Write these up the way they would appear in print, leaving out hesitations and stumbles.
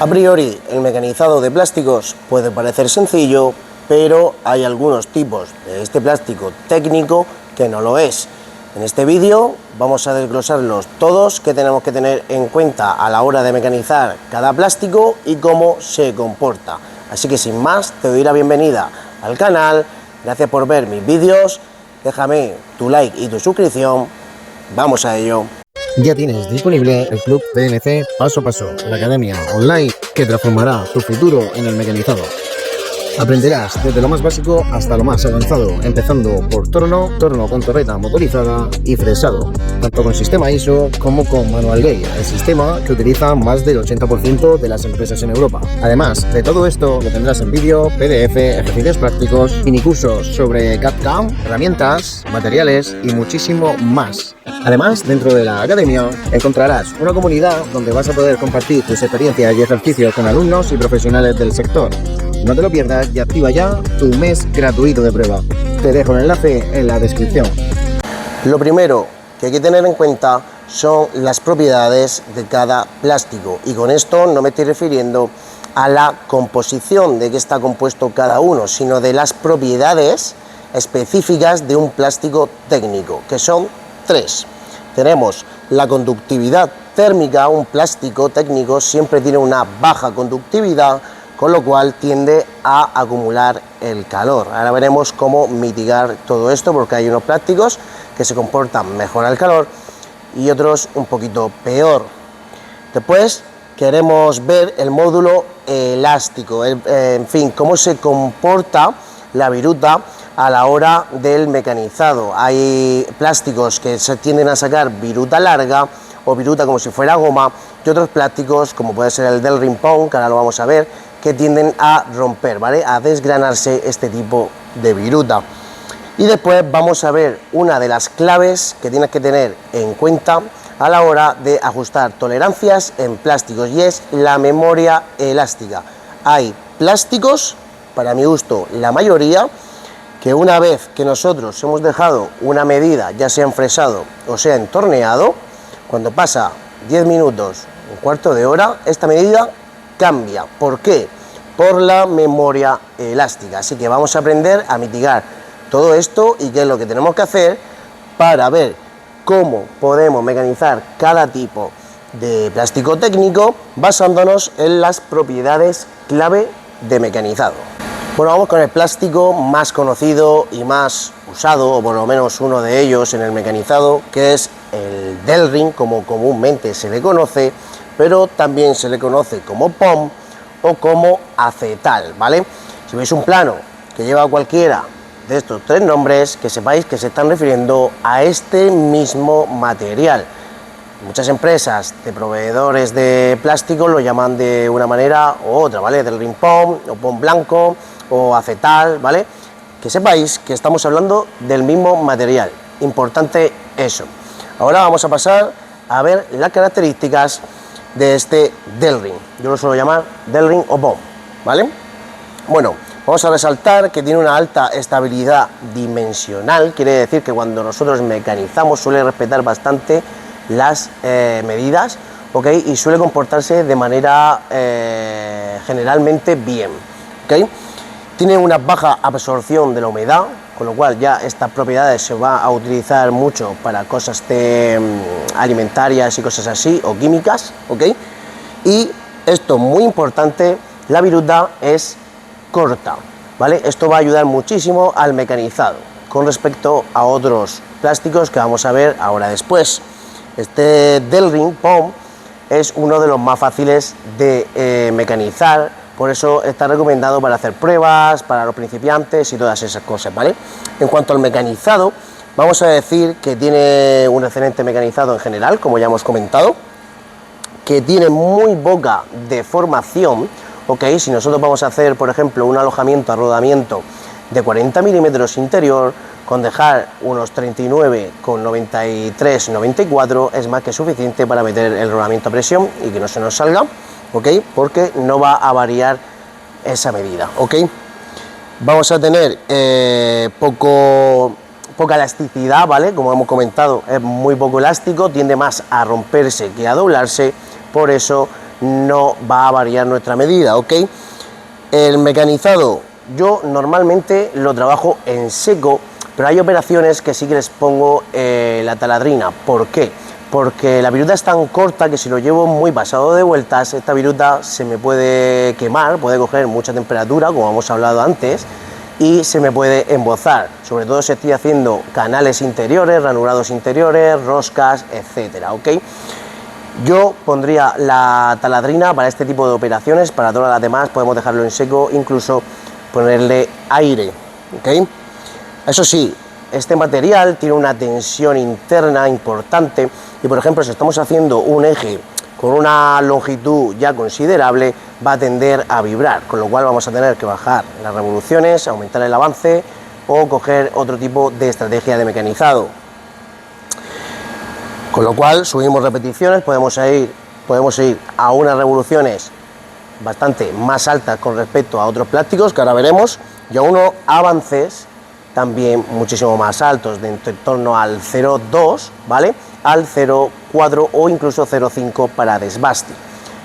A priori, el mecanizado de plásticos puede parecer sencillo, pero hay algunos tipos de este plástico técnico que no lo es. En este vídeo vamos a desglosarlos todos, que tenemos que tener en cuenta a la hora de mecanizar cada plástico y cómo se comporta. Así que sin más, te doy la bienvenida al canal, gracias por ver mis vídeos, déjame tu like y tu suscripción, vamos a ello. Ya tienes disponible el Club PNC Paso a Paso, la academia online que transformará tu futuro en el mecanizado. Aprenderás desde lo más básico hasta lo más avanzado, empezando por torno con torreta motorizada y fresado, tanto con sistema ISO como con Manual Gate, el sistema que utiliza más del 80% de las empresas en Europa. Además de todo esto, lo tendrás en vídeo, PDF, ejercicios prácticos, minicursos sobre CAD/CAM, herramientas, materiales y muchísimo más. Además, dentro de la academia encontrarás una comunidad donde vas a poder compartir tus experiencias y ejercicios con alumnos y profesionales del sector. No te lo pierdas y activa ya tu mes gratuito de prueba. Te dejo el enlace en la descripción. Lo primero que hay que tener en cuenta son las propiedades de cada plástico, y con esto no me estoy refiriendo a la composición de qué está compuesto cada uno, sino de las propiedades específicas de un plástico técnico, que son tres. Tenemos la conductividad térmica. Un plástico técnico siempre tiene una baja conductividad, con lo cual tiende a acumular el calor. Ahora veremos cómo mitigar todo esto, porque hay unos plásticos que se comportan mejor al calor y otros un poquito peor. Después queremos ver el módulo elástico, en fin, cómo se comporta la viruta a la hora del mecanizado. Hay plásticos que se tienden a sacar viruta larga o viruta como si fuera goma, y otros plásticos, como puede ser el Delrin POM, que ahora lo vamos a ver, que tienden a romper, ¿vale? A desgranarse este tipo de viruta. Y después vamos a ver una de las claves que tienes que tener en cuenta a la hora de ajustar tolerancias en plásticos, y es la memoria elástica. Hay plásticos, para mi gusto la mayoría, que una vez que nosotros hemos dejado una medida, ya sea en fresado o sea en torneado, cuando pasa 10 minutos, un cuarto de hora, esta medida cambia. ¿Por qué? Por la memoria elástica. Así que vamos a aprender a mitigar todo esto y qué es lo que tenemos que hacer para ver cómo podemos mecanizar cada tipo de plástico técnico basándonos en las propiedades clave de mecanizado. Bueno, vamos con el plástico más conocido y más usado, o por lo menos uno de ellos en el mecanizado, que es el Delrin, como comúnmente se le conoce, pero también se le conoce como POM o como acetal, ¿vale? Si veis un plano que lleva cualquiera de estos tres nombres, que sepáis que se están refiriendo a este mismo material. Muchas empresas de proveedores de plástico lo llaman de una manera u otra, ¿vale? Delrin POM o POM blanco o acetal, ¿vale? Que sepáis que estamos hablando del mismo material. Importante eso. Ahora vamos a pasar a ver las características de este Delrin. Yo lo suelo llamar Delrin o POM, ¿vale? Bueno, vamos a resaltar que tiene una alta estabilidad dimensional, quiere decir que cuando nosotros mecanizamos suele respetar bastante las medidas, ¿ok? Y suele comportarse de manera generalmente bien, ¿ok? Tiene una baja absorción de la humedad, con lo cual ya estas propiedades se va a utilizar mucho para cosas alimentarias y cosas así, o químicas, ¿ok? Y esto muy importante, la viruta es corta, ¿vale? Esto va a ayudar muchísimo al mecanizado con respecto a otros plásticos que vamos a ver ahora después. Este Delrin POM es uno de los más fáciles de mecanizar, por eso está recomendado para hacer pruebas, para los principiantes y todas esas cosas, ¿vale? En cuanto al mecanizado, vamos a decir que tiene un excelente mecanizado en general, como ya hemos comentado, que tiene muy poca deformación, ¿ok? Si nosotros vamos a hacer, por ejemplo, un alojamiento a rodamiento de 40 milímetros interior, con dejar unos 39,93, 94, es más que suficiente para meter el rodamiento a presión y que no se nos salga, ¿ok? Porque no va a variar esa medida, ¿ok? Vamos a tener poca elasticidad, ¿vale? Como hemos comentado, es muy poco elástico, tiende más a romperse que a doblarse, por eso no va a variar nuestra medida, ¿ok? El mecanizado yo normalmente lo trabajo en seco, pero hay operaciones que sí que les pongo la taladrina. ¿Por qué? Porque la viruta es tan corta que si lo llevo muy pasado de vueltas, esta viruta se me puede quemar, puede coger mucha temperatura, como hemos hablado antes, y se me puede embozar, sobre todo si estoy haciendo canales interiores, ranurados interiores, roscas, etcétera, ¿ok? Yo pondría la taladrina para este tipo de operaciones, para todas las demás podemos dejarlo en seco, incluso ponerle aire, ¿ok? Eso sí, este material tiene una tensión interna importante y, por ejemplo, si estamos haciendo un eje con una longitud ya considerable, va a tender a vibrar, con lo cual vamos a tener que bajar las revoluciones, aumentar el avance o coger otro tipo de estrategia de mecanizado. Con lo cual subimos repeticiones, podemos ir a unas revoluciones bastante más altas con respecto a otros plásticos que ahora veremos, y a unos avances también muchísimo más altos, de en torno al 0,2, ¿vale? Al 0,4 o incluso 0,5 para desbaste.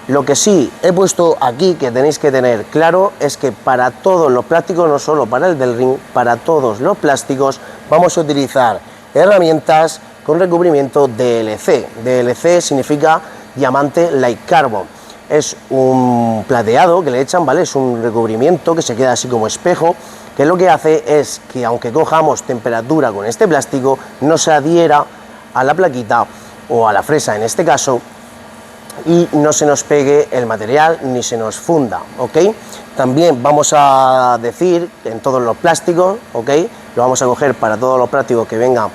Lo que sí he puesto aquí que tenéis que tener claro es que para todos los plásticos, no solo para el del ring, para todos los plásticos vamos a utilizar herramientas con recubrimiento DLC. DLC significa Diamante Like Carbon. Es un plateado que le echan, ¿vale? Es un recubrimiento que se queda así como espejo, que lo que hace es que aunque cojamos temperatura con este plástico, no se adhiera a la plaquita o a la fresa en este caso, y no se nos pegue el material ni se nos funda, ¿ok? También vamos a decir en todos los plásticos, ¿ok? Lo vamos a coger para todos los plásticos que vengan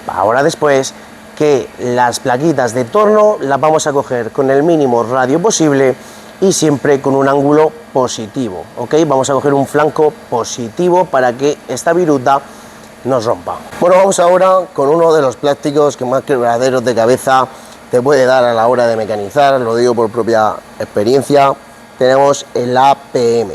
ahora después, que las plaquitas de torno las vamos a coger con el mínimo radio posible y siempre con un ángulo positivo, ¿ok? Vamos a coger un flanco positivo para que esta viruta nos rompa. Bueno, vamos ahora con uno de los plásticos que más quebraderos de cabeza te puede dar a la hora de mecanizar, lo digo por propia experiencia. Tenemos el APM.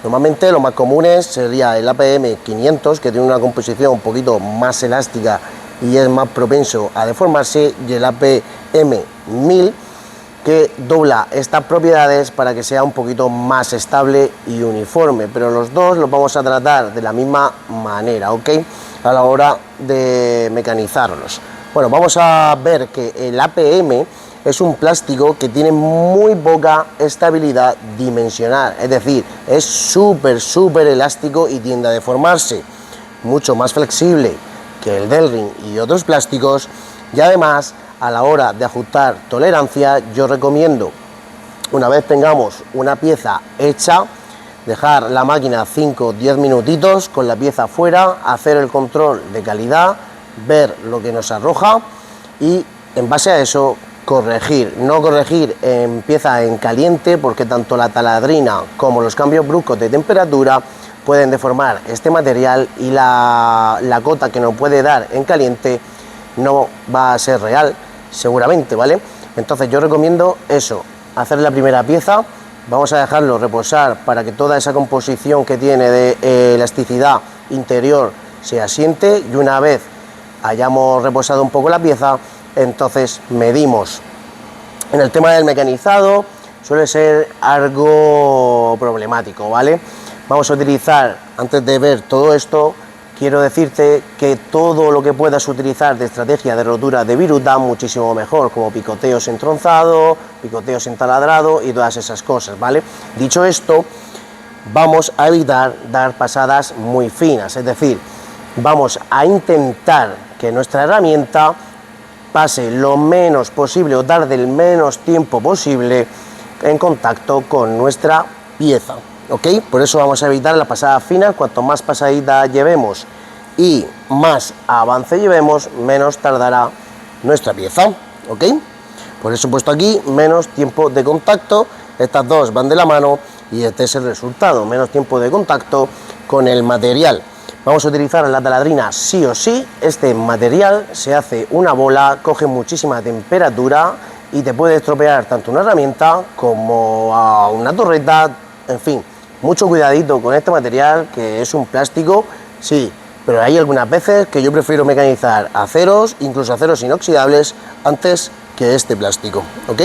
Normalmente lo más comunes sería el APM 500, que tiene una composición un poquito más elástica y es más propenso a deformarse, y el APM 1000, que dobla estas propiedades para que sea un poquito más estable y uniforme, pero los dos los vamos a tratar de la misma manera, ¿ok? A la hora de mecanizarlos. Bueno, vamos a ver que el APM es un plástico que tiene muy poca estabilidad dimensional, es decir, es súper elástico y tiende a deformarse, mucho más flexible que el Delrin y otros plásticos, y además a la hora de ajustar tolerancia yo recomiendo, una vez tengamos una pieza hecha, dejar la máquina 5-10 minutitos con la pieza fuera, hacer el control de calidad, ver lo que nos arroja y en base a eso corregir. No corregir en pieza en caliente, porque tanto la taladrina como los cambios bruscos de temperatura pueden deformar este material y la cota que nos puede dar en caliente no va a ser real seguramente, ¿vale? Entonces yo recomiendo eso, hacer la primera pieza, vamos a dejarlo reposar para que toda esa composición que tiene de elasticidad interior se asiente, y una vez hayamos reposado un poco la pieza, entonces medimos. En el tema del mecanizado suele ser algo problemático, ¿vale? Vamos a utilizar, antes de ver todo esto, quiero decirte que todo lo que puedas utilizar de estrategia de rotura de viruta, muchísimo mejor, como picoteos en tronzado, picoteos en taladrado y todas esas cosas, ¿vale? Dicho esto, vamos a evitar dar pasadas muy finas, es decir, vamos a intentar que nuestra herramienta pase lo menos posible o tarde el menos tiempo posible en contacto con nuestra pieza, ¿ok? Por eso vamos a evitar las pasadas finas. Cuanto más pasadita llevemos y más avance llevemos, menos tardará nuestra pieza, ¿ok? Por eso he puesto aquí menos tiempo de contacto. Estas dos van de la mano y este es el resultado, menos tiempo de contacto con el material. Vamos a utilizar la taladrina sí o sí. Este material se hace una bola, coge muchísima temperatura y te puede estropear tanto una herramienta como a una torreta. En fin, mucho cuidadito con este material, que es un plástico, sí, pero hay algunas veces que yo prefiero mecanizar aceros, incluso aceros inoxidables, antes que este plástico, ¿ok?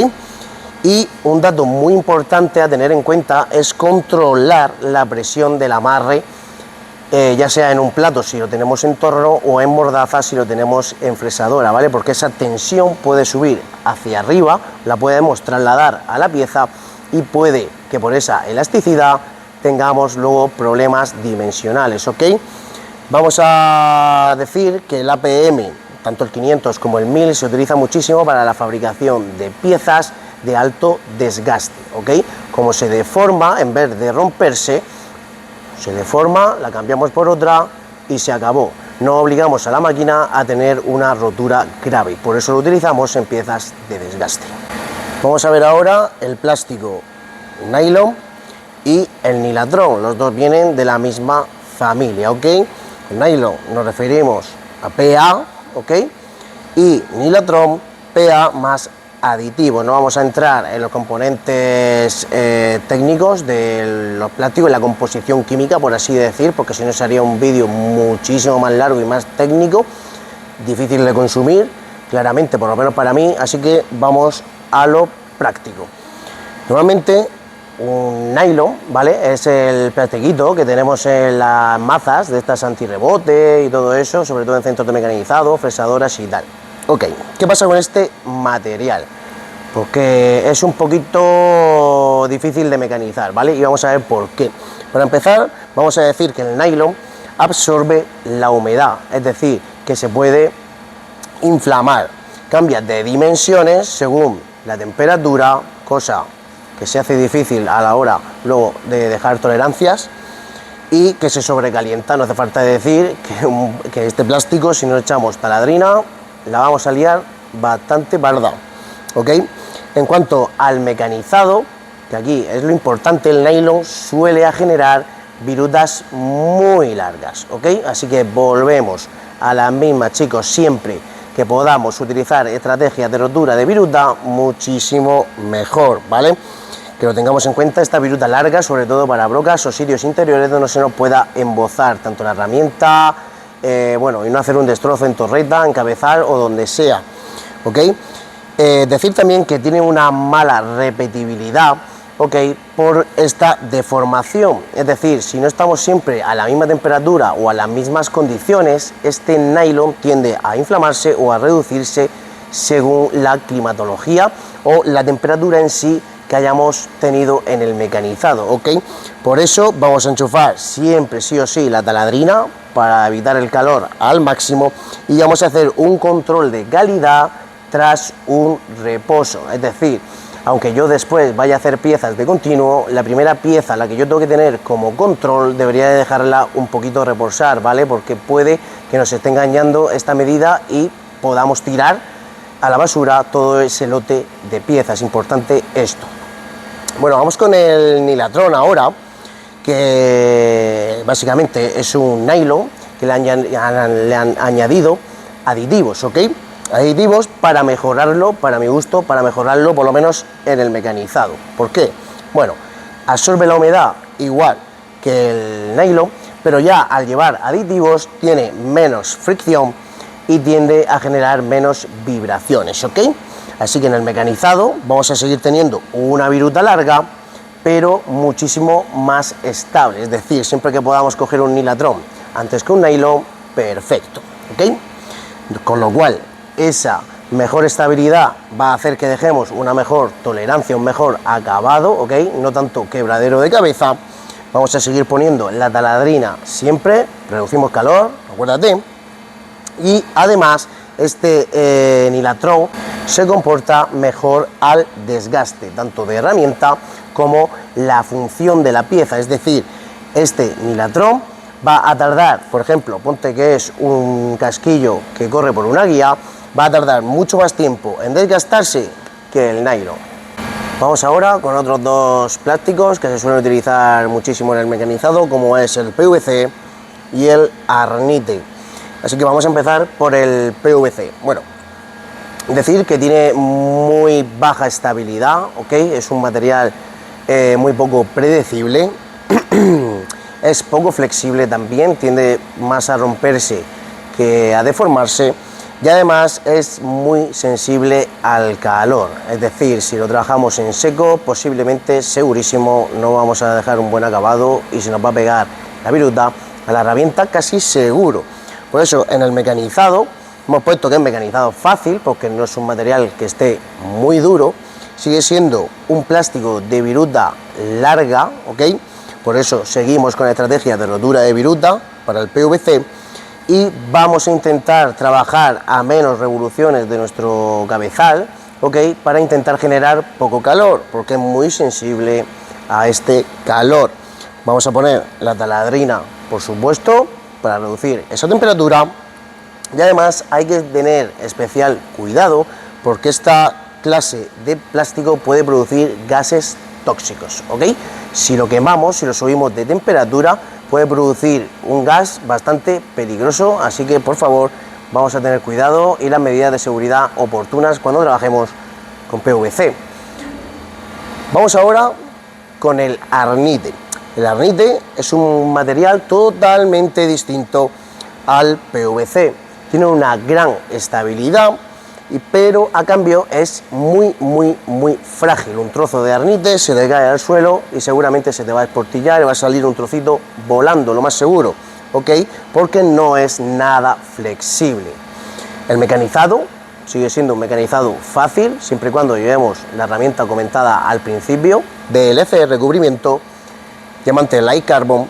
Y un dato muy importante a tener en cuenta es controlar la presión del amarre, ya sea en un plato si lo tenemos en torno o en mordaza si lo tenemos en fresadora, ¿vale? Porque esa tensión puede subir hacia arriba, la podemos trasladar a la pieza y puede que por esa elasticidad tengamos luego problemas dimensionales, ¿ok? Vamos a decir que el APM, tanto el 500 como el 1000, se utiliza muchísimo para la fabricación de piezas de alto desgaste, ¿ok? Como se deforma, en vez de romperse, se deforma, la cambiamos por otra y se acabó. No obligamos a la máquina a tener una rotura grave, por eso lo utilizamos en piezas de desgaste. Vamos a ver ahora el plástico nylon y el Nylatron, los dos vienen de la misma familia, ¿ok? El nylon nos referimos a PA, ¿ok? Y Nylatron, PA más aditivo. No vamos a entrar en los componentes técnicos de los plásticos, en la composición química, por así decir, porque si no sería un vídeo muchísimo más largo y más técnico, difícil de consumir, claramente, por lo menos para mí, así que vamos a lo práctico. Normalmente un nylon, ¿vale? Es el plastiquito que tenemos en las mazas de estas antirrebote y todo eso, sobre todo en centros de mecanizado, fresadoras y tal. Ok, ¿qué pasa con este material? Porque es un poquito difícil de mecanizar, ¿vale? Y vamos a ver por qué. Para empezar, vamos a decir que el nylon absorbe la humedad, es decir, que se puede inflamar, cambia de dimensiones según la temperatura, cosa que se hace difícil a la hora luego de dejar tolerancias, y que se sobrecalienta. No hace falta decir que este plástico, si nos echamos taladrina, la vamos a liar bastante parda, ¿ok? En cuanto al mecanizado, que aquí es lo importante, el nylon suele generar virutas muy largas, ¿ok? Así que volvemos a las mismas, chicos, siempre que podamos utilizar estrategias de rotura de viruta, muchísimo mejor, ¿vale? Que lo tengamos en cuenta, esta viruta larga, sobre todo para brocas o sitios interiores donde no se nos pueda embozar tanto la herramienta, bueno, y no hacer un destrozo en torreta, en cabezal o donde sea, ¿ok? Decir también que tiene una mala repetibilidad, ¿ok? Por esta deformación, es decir, si no estamos siempre a la misma temperatura o a las mismas condiciones, este nylon tiende a inflamarse o a reducirse según la climatología o la temperatura en sí que hayamos tenido en el mecanizado, ¿ok? Por eso vamos a enchufar siempre, sí o sí, la taladrina para evitar el calor al máximo y vamos a hacer un control de calidad tras un reposo, es decir, aunque yo después vaya a hacer piezas de continuo, la primera pieza, la que yo tengo que tener como control, debería de dejarla un poquito reposar, ¿vale? Porque puede que nos esté engañando esta medida y podamos tirar a la basura todo ese lote de piezas. Importante esto. Bueno, vamos con el Nylatron ahora, que básicamente es un nylon que le han añadido aditivos, ¿ok? Aditivos para mejorarlo, para mi gusto, para mejorarlo por lo menos en el mecanizado. ¿Por qué? Bueno, absorbe la humedad igual que el nylon, pero ya al llevar aditivos tiene menos fricción y tiende a generar menos vibraciones, ¿ok? Así que en el mecanizado vamos a seguir teniendo una viruta larga, pero muchísimo más estable, es decir, siempre que podamos coger un Nylatron antes que un nylon, perfecto, ¿ok? Con lo cual, esa mejor estabilidad va a hacer que dejemos una mejor tolerancia, un mejor acabado, ¿ok? No tanto quebradero de cabeza. Vamos a seguir poniendo la taladrina siempre, reducimos calor, acuérdate. Y además, este Nylatron se comporta mejor al desgaste, tanto de herramienta como la función de la pieza, es decir, este Nylatron va a tardar, por ejemplo, ponte que es un casquillo que corre por una guía, va a tardar mucho más tiempo en desgastarse que el nylon. Vamos ahora con otros dos plásticos que se suelen utilizar muchísimo en el mecanizado, como es el PVC y el Arnite. Así que vamos a empezar por el PVC. Bueno, decir que tiene muy baja estabilidad, ¿ok? Es un material muy poco predecible, es poco flexible también, tiende más a romperse que a deformarse, y además es muy sensible al calor, es decir, si lo trabajamos en seco posiblemente, segurísimo, no vamos a dejar un buen acabado y se nos va a pegar la viruta a la herramienta casi seguro. Por eso en el mecanizado hemos puesto que es mecanizado fácil, porque no es un material que esté muy duro, sigue siendo un plástico de viruta larga, ¿ok? Por eso seguimos con la estrategia de rotura de viruta para el PVC y vamos a intentar trabajar a menos revoluciones de nuestro cabezal, ¿ok? Para intentar generar poco calor, porque es muy sensible a este calor. Vamos a poner la taladrina, por supuesto, para reducir esa temperatura, y además hay que tener especial cuidado porque esta clase de plástico puede producir gases tóxicos, ¿ok? Si lo quemamos, si lo subimos de temperatura, puede producir un gas bastante peligroso, así que por favor vamos a tener cuidado y las medidas de seguridad oportunas cuando trabajemos con PVC. Vamos ahora con el arnite. El arnite es un material totalmente distinto al PVC, tiene una gran estabilidad, pero a cambio es muy frágil. Un trozo de arnite se te cae al suelo y seguramente se te va a esportillar y va a salir un trocito volando, lo más seguro, ¿ok? Porque no es nada flexible. El mecanizado sigue siendo un mecanizado fácil, siempre y cuando llevemos la herramienta comentada al principio, de LC recubrimiento, diamante light carbon,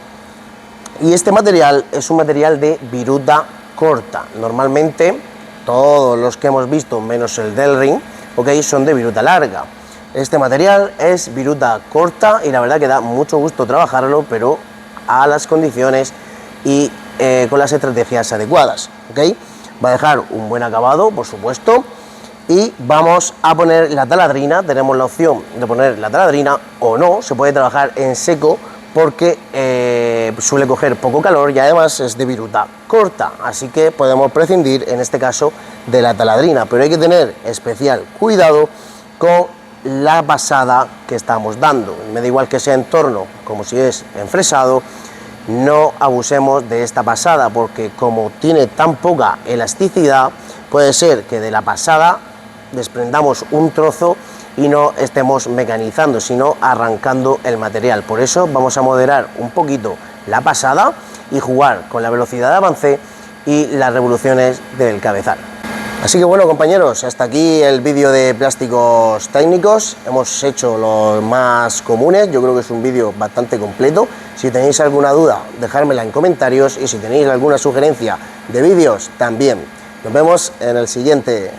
y este material es un material de viruta corta. Normalmente todos los que hemos visto, menos el Delrin, ¿ok?, son de viruta larga. Este material es viruta corta y la verdad que da mucho gusto trabajarlo, pero a las condiciones y con las estrategias adecuadas, ¿ok? Va a dejar un buen acabado, por supuesto, y vamos a poner la taladrina. Tenemos la opción de poner la taladrina o no, se puede trabajar en seco porque suele coger poco calor y además es de viruta corta, así que podemos prescindir en este caso de la taladrina, pero hay que tener especial cuidado con la pasada que estamos dando. Me da igual que sea en torno como si es enfresado, no abusemos de esta pasada porque como tiene tan poca elasticidad, puede ser que de la pasada desprendamos un trozo y no estemos mecanizando, sino arrancando el material. Por eso vamos a moderar un poquito la pasada y jugar con la velocidad de avance y las revoluciones del cabezal. Así que bueno, compañeros, hasta aquí el vídeo de plásticos técnicos. Hemos hecho los más comunes, yo creo que es un vídeo bastante completo. Si tenéis alguna duda, dejármela en comentarios, y si tenéis alguna sugerencia de vídeos también. Nos vemos en el siguiente.